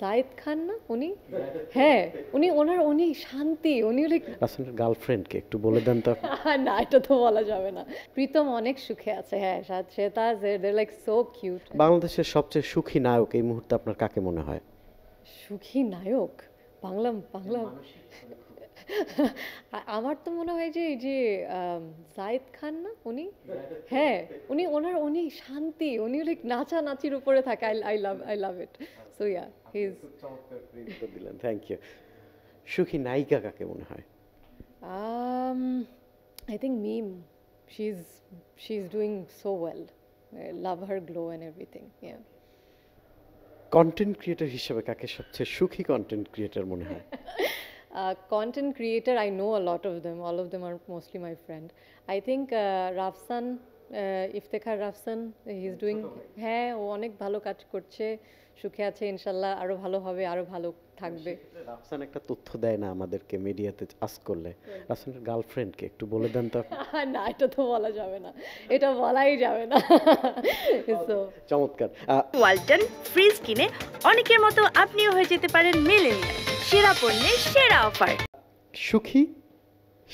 জায়েদ খান না উনি? হ্যাঁ, উনি শান্তি, উনি লাইক রাসেলের গার্লফ্রেন্ডকে একটু বলে দেন তো। না, এটা তো বলা যাবে না। প্রীতম অনেক সুখে আছে, হ্যাঁ, Shweta, they like so cute. বাংলাদেশের সবচেয়ে সুখী নায়ক এই মুহূর্তে আপনার কাকে মনে হয়? সুখী নায়ক বাংলা বাংলা আমার তো মনে হয় যে এই যে জায়েদ খান না উনি? হ্যাঁ, উনি শান্তি, উনি লাইক নাচানাচির উপরে থাকে। I love it. So yeah, he is দিলেন, থ্যাংক ইউ। সুখী নায়িকা কাকে মনে হয়? I think Meme. She's she's doing so well. I love her glow and everything. Yeah. Content creator হিসেবে কাকে সবচেয়ে সুখী কন্টেন্ট ক্রিয়েটর মনে হয়? Content creator, I know a lot of them. All of them are mostly my friend. I think Rafsan, Iftekhar Rafsan, he's doing, হ্যাঁ, ও অনেক ভালো কাজ করছে, সুখে আছে, ইনশাল্লাহ আরো ভালো হবে, আরো ভালো থাকবে। রাফসান একটা তথ্য দেয় না আমাদেরকে মিডিয়াতে আস করলে, রাফসানের গার্লফ্রেন্ডকে একটু বলে দেন তো। না, এটা তো বলা যাবে না, এটা বলাই যাবে না। So, চমৎকার। ওয়ালটন ফ্রিজ কিনে অনেকের মতো আপনিও হয়ে যেতে পারেন মিলেনিয়াল। সেরা পণ্যের সেরা অফার। সুখী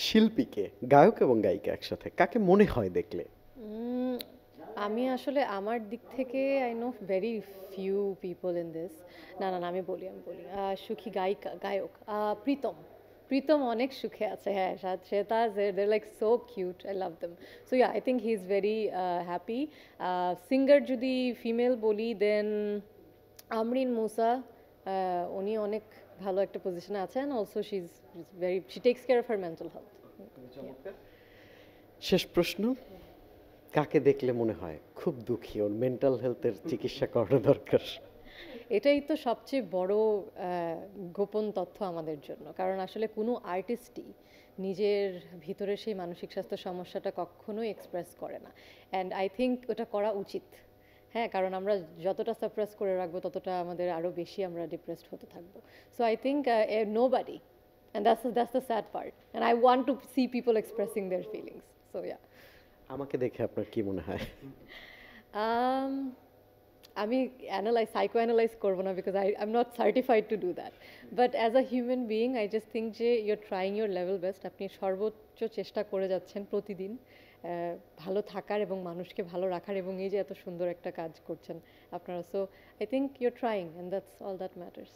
শিল্পীকে, গায়ক এবং গায়িকা একসাথে, কাকে মনে হয় দেখলে? আমি আসলে আমার দিক থেকে I know very few people in this. না, আমি বলি সুখী গায়ক প্রীতম অনেক সুখে আছে, হ্যাঁ, Shweta, they like so cute, I love them. So yeah, I think he is very happy. Singer যদি ফিমেল বলি, দেন আমরিন মুসা, উনি অনেক ভালো একটা পজিশনে আছেন। Also she tax care of her mental health. শেষ প্রশ্ন, কাকে দেখলে মনে হয় খুব দুঃখী, ওর মেন্টাল হেলথের চিকিৎসা করানো দরকার? এটাই তো সবচেয়ে বড় গোপন তথ্য আমাদের জন্য, কারণ আসলে কোনো আর্টিস্টই নিজের ভিতরে সেই মানসিক স্বাস্থ্য সমস্যাটা কখনোই এক্সপ্রেস করে না। অ্যান্ড আই থিঙ্ক ওটা করা উচিত, হ্যাঁ, কারণ আমরা যতটা সাপ্রেস করে রাখবো ততটা আমাদের আরও বেশি আমরা ডিপ্রেসড হতে থাকবো। So I think nobody, and that's the sad part, and I want to C people expressing there feelings. So yeah. আমাকে দেখে আপনার কি মনে হয়? আমি সাইকো অ্যানালাইজ করবো না, because I am not certified to do that, but as a human being I just think যে your trying your level best, আপনি সর্বোচ্চ চেষ্টা করে যাচ্ছেন প্রতিদিন ভালো থাকার এবং মানুষকে ভালো রাখার, এবং এই যে এত সুন্দর একটা কাজ করছেন আপনারা। So I think your trying, and that's all that matters.